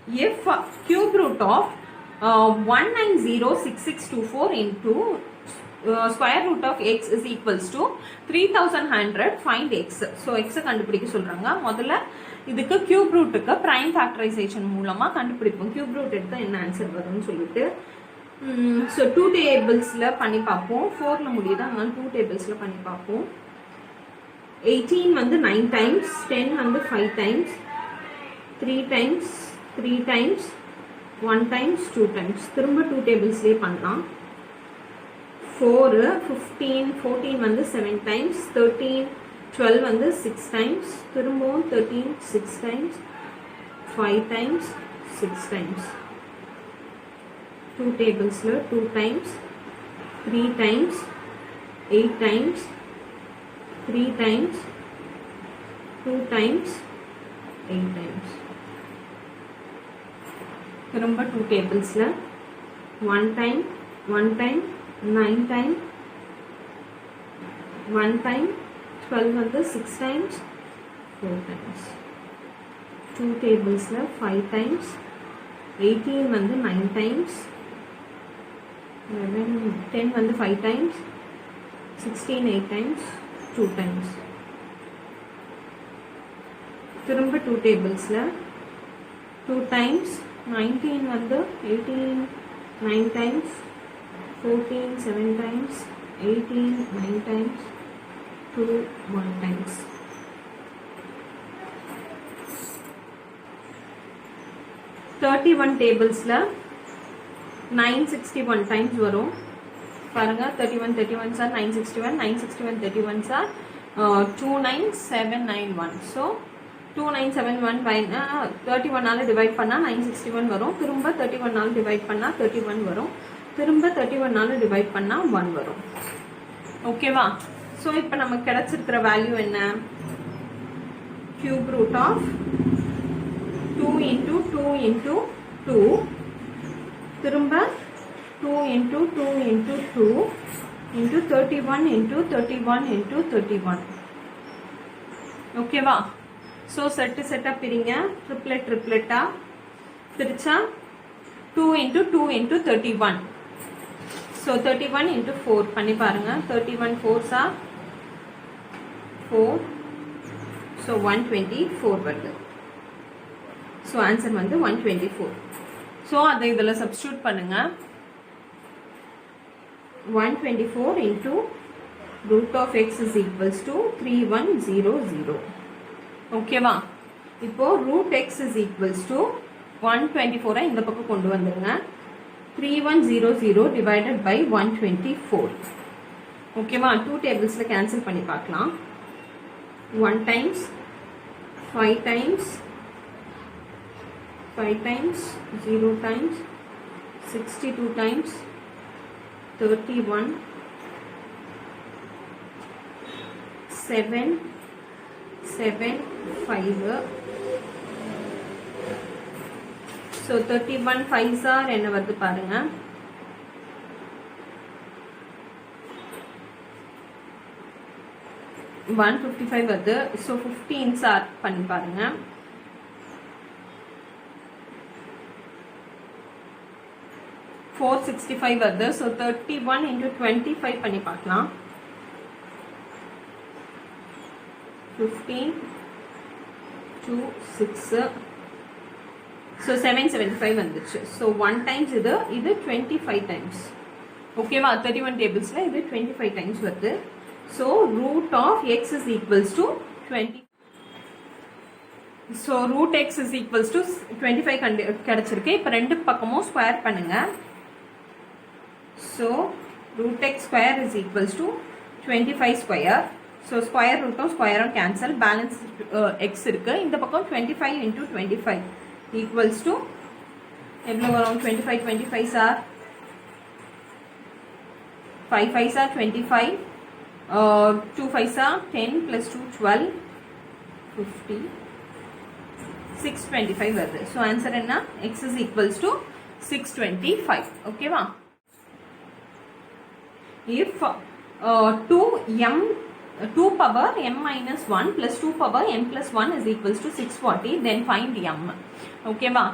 if cube root of 1906624 into square root of x is equals to 3100, find x. So x கண்டுபிடிக்க சொல்றாங்க. முதல்ல இதுக்கு cube root க்கு prime factorization மூலமா கண்டுபிடிப்போம். cube root எடுத்தா என்ன ஆன்சர் வரும்னு சொல்லிட்டு so 2 tablesல பண்ணி பார்ப்போம். 4ல முடியுது, அதனால 2 tablesல பண்ணி பார்ப்போம். 18 வந்து 9 times, 10 வந்து 5 times, 3 times, 3 times, 1 times, 2 times. திரும்ப 2 tablesலயே பண்ணலாம். 4, 15, 14 வந்து 7 times, 13, 12 வந்து 6 times, திரும்பவும் 13, 6 times, 5 times, 6 times. 2 tablesல 2 times, 3 times, 8 times, 3 times, 2 times, 8 times. திரும்ப 2 tablesல 1 time, 1 time, 9 time, 1 time, 12 வந்து 6 times, 4 times. 2 tablesல 5 times, 18 வந்து 9 times, 10 வந்து 5 times, 16 8 times, 2 times. திரும்ப 2 tablesல 2 times, 19 வந்து 18 9 times, 14 7 times, 18 9 times, 2 1 times. tablesல 961 times வரும். பாருங்க 31 31s are 961, 961 31s are 29791. so 2971 by 31 ஆல divide பண்ணா 961 வரும். திரும்ப 31 ஆல டிவைட் பண்ணா 31 வரும். திரும்ப 31 ஆல டிவைட் பண்ணா 1 வரும். ஓகேவா? சோ இப்போ நமக்கு கிடைச்சிருக்கிற வேல்யூ என்ன? cube root of 2 into 2 into 2, திரும்ப 2 into 2 into 2 into 31 into 31 into 31. ஓகேவா? சோ செட்டா பிரிங்க. ட்ரிப்ளெட்டா பிரிச்சா 2 into 2 into 31. so 31 into 4 பண்ணி பாருங்க. 31 4s are 4, so 124 வருது. so ஆன்சர் வந்து 124. so அதை இதில் சப்ஸ்டியூட் பண்ணுங்க. 124 into root of x is equals to 3100. ஓகேவா? இப்போ root x is equals to 124 இந்த பக்கம் கொண்டு வந்துருங்க. 3100 divided by 124. ஓகேவா? 2 tablesல கேன்சல் பண்ணி பார்க்கலாம். 1 times, 5 times, 5 times, 0 times, 62 times, 31, 7, 7, 5. so 31 5s are என்ன வருது பாருங்க. 155 வருது. so 15s are பண்ணி பாருங்க. 465 வருது. so 31 into 25 பண்ணி பார்க்கலாம். 15 2 6, so 775 வந்துச்சு. so 1 times இது 25 times. ஓகேவா? 31 tablesல இது 25 times வருது. so root of x is equals to 20. so root x is equals to 25 கிடைச்சிருக்கு. இப்போ ரெண்டு பக்கமும் ஸ்கொயர் பண்ணுங்க. so root x square is equals to 25 square. so square root of square cancel, balance x இருக்கு. இந்த பக்கம் 25 into 25 equals to எவ்வளவு வரும்? 25 25s are 5 5s are 25, 2 5s are 10 plus 2 12, 50, 625 வருது. so answer என்ன? x is equals to 625. ஓகேவா? if 2 power m minus 1 plus 2 power m plus 1 is equals to 640, then find m. ஓகேவா?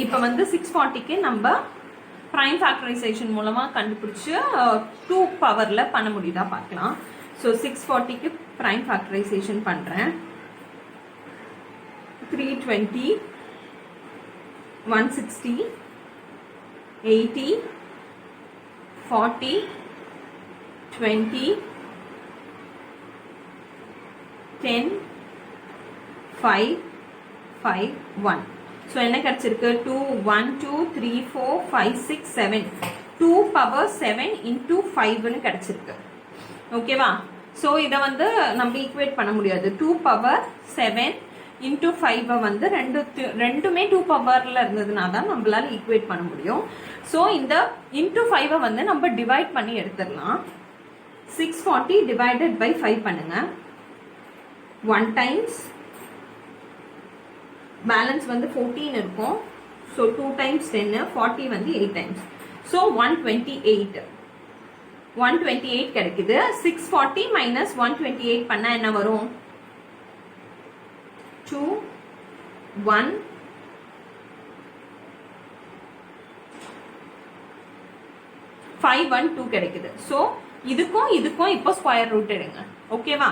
இப்போ வந்து 640க்கு நம்ம ப்ரைம் ஃபேக்டரைசேஷன் மூலமாக கண்டுபிடிச்சி 2 பவரில் பண்ண முடியுதா பார்க்கலாம். ஸோ 640க்கு ப்ரைம் ஃபேக்டரைசேஷன் பண்ணுறேன். 320, 160, 80, 40, 20, 10, 5, 5, 1. ஸோ என்ன கிடைச்சிருக்கு? 2, 1, 2, 3, 4, 5, 6, 7. 2 பவர் 7 இன்டூ 5ன்னு கிடைச்சிருக்கு. ஓகேவா? ஸோ இதை வந்து நம்ம ஈக்குவேட் பண்ண முடியாது. 2 பவர் 7 இன்டூ 5 வந்து ரெண்டுமே 2 பவர்ல இருந்ததுனா தான் நம்மளால ஈக்குவேட் பண்ண முடியும். ஸோ இந்த இன்டூ 5 வந்து நம்ம டிவைட் பண்ணி எடுத்துடலாம். 640 டிவைடட் பை 5 பண்ணுங்க. 1 டைம்ஸ் பேலன்ஸ் வந்து 14 இருக்கும். ஸோ 2 டைம்ஸ் 10, 40 வந்து 8 டைம்ஸ். ஸோ 128 கிடைக்குது. 640 மைனஸ் 128 பண்ணா என்ன வரும்? 2, 1, 5, 1, 2 கிடைக்குது. ஸோ இதுக்கும் இப்போ ஸ்கொயர் ரூட் எடுங்க. ஓகேவா?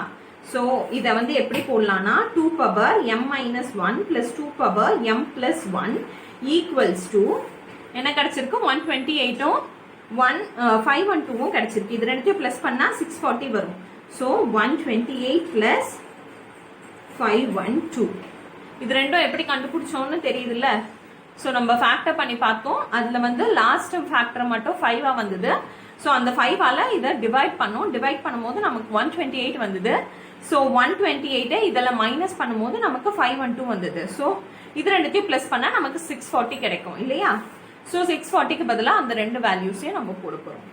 ஸோ இதை வந்து எப்படி போடலாம்னா 2 power m minus 1 plus 2 power m plus 1 equals to என்ன கிடைச்சிருக்கு? 128ம் 512ம் கிடைச்சிருக்கு. இது ரெண்டுத்தையும் பிளஸ் பண்ணா 640 வரும். So 128 plus 512. இது ரெண்டும் எப்படி கண்டுபிடிச்சோம்னு தெரியுதுல்ல? ஸோ நம்ம ஃபேக்டர் பண்ணி பார்த்தோம். அதில் வந்து லாஸ்ட் ஃபேக்டர் மட்டும் 5 வந்தது. ஸோ அந்த 5ஆல இதை டிவைட் பண்ணோம். டிவைட் பண்ணும்போது நமக்கு 128 வந்தது. ஸோ 128 இதில் மைனஸ் பண்ணும்போது நமக்கு 512 வந்தது. ஸோ இது ரெண்டுத்தையும் பிளஸ் பண்ணால் நமக்கு 640 கிடைக்கும் இல்லையா? ஸோ 640க்கு பதிலாக அந்த ரெண்டு வேல்யூஸையும் நம்ம போட போகிறோம்.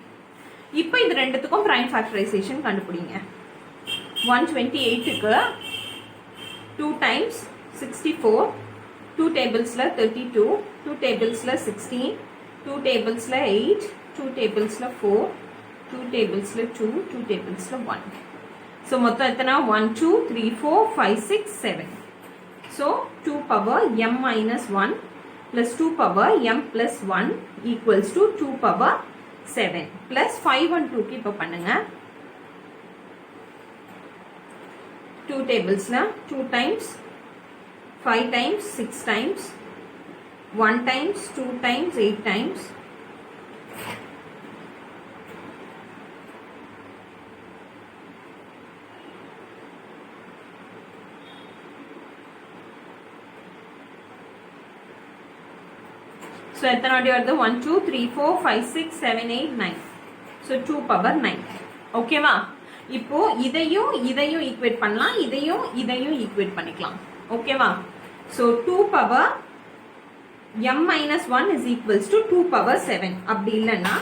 இப்போ இது ரெண்டுத்துக்கும் ப்ரைம் ஃபேக்டரைசேஷன் கண்டுபிடிங்க. 128க்கு 2 டைம்ஸ் 64, 2 டேபிள்ஸில் 32, 2 டேபிள்ஸில் 16, 2 டேபிள்ஸில் 8, 2 டேபிள்ஸில் 4, 2 டேபிள்ஸில் 2, 2 டேபிள்ஸில் 1. ஸோ மொத்தம் எத்தனை? 1, 2, 3, 4, 5, 6, 7. So 2 power m minus 1 plus 2 power m plus 1 equals to 2 power 7 plus 512 की இப்போ பண்ணுங்க. 2 tables ना 2 times 5 times 6 times 1 times 2 times 8 times So எத்தனை வாட்டி வருது? 1 2 3 4 5 6 7 8 9. So 2 power 9. ஓகேவா? இப்போ இதையும் ஈக்குவேட் பண்ணலாம், இதையும் ஈக்குவேட் பண்ணிக்கலாம். ஓகேவா? So 2 power m minus 1 is equals to 2 power 7. அப்படி இல்லைன்னா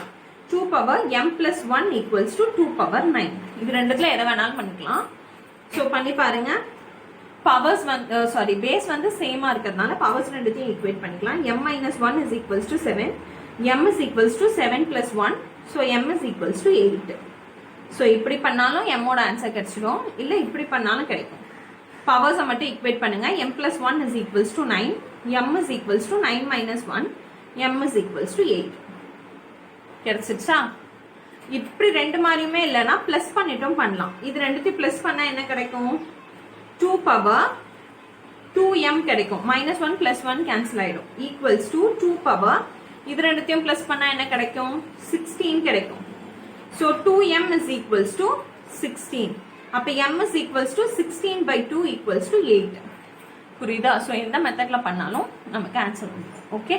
2 power m plus 1 equals to 2 power 9. இது ரெண்டுத்துல எதை வேணாலும் பண்ணிக்கலாம். ஸோ பண்ணி பாருங்க. பவர்ஸ் வந்து பேஸ் வந்து சேமா இருக்கிறதுனால பவர்ஸ் ரெண்டுத்தையும் ஈக்குவேட் பண்ணிக்கலாம். m minus 1 is equals to 7, m is equals to 7 plus 1, so m is equals to 8. So இப்படி பண்ணாலும் m ஓட ஆன்சர் கிடைச்சிடும், இல்லை இப்படி பண்ணாலும் கிடைக்கும். பவர்ஸை மட்டும் ஈக்குவேட் பண்ணுங்க. m plus 1 is equals to 9, m is equals to 9 minus 1, m is equals to 8. கிடைச்சிடுச்சா? இப்படி ரெண்டு மாதிரியுமே இல்லைன்னா பிளஸ் பண்ணிட்டும் பண்ணலாம். இது ரெண்டுத்தையும் பிளஸ் பண்ணா என்ன கிடைக்கும்? 2 பவர் 2m கிடைக்கும். மைனஸ் 1 பிளஸ் 1 கேன்சல் ஆயிடும். ஈக்குவல்ஸ் டு 2 பவர் இது ரெண்டுத்தையும் பிளஸ் பண்ணா என்ன கிடைக்கும்? 16 கிடைக்கும். So 2m is equals to 16. அப்போ m is equals to 16 by 2 equals to 8. புரியுதா? ஸோ எந்த மெத்தட்ல பண்ணாலும் நமக்கு ஆன்சர் வந்துடும். ஓகே.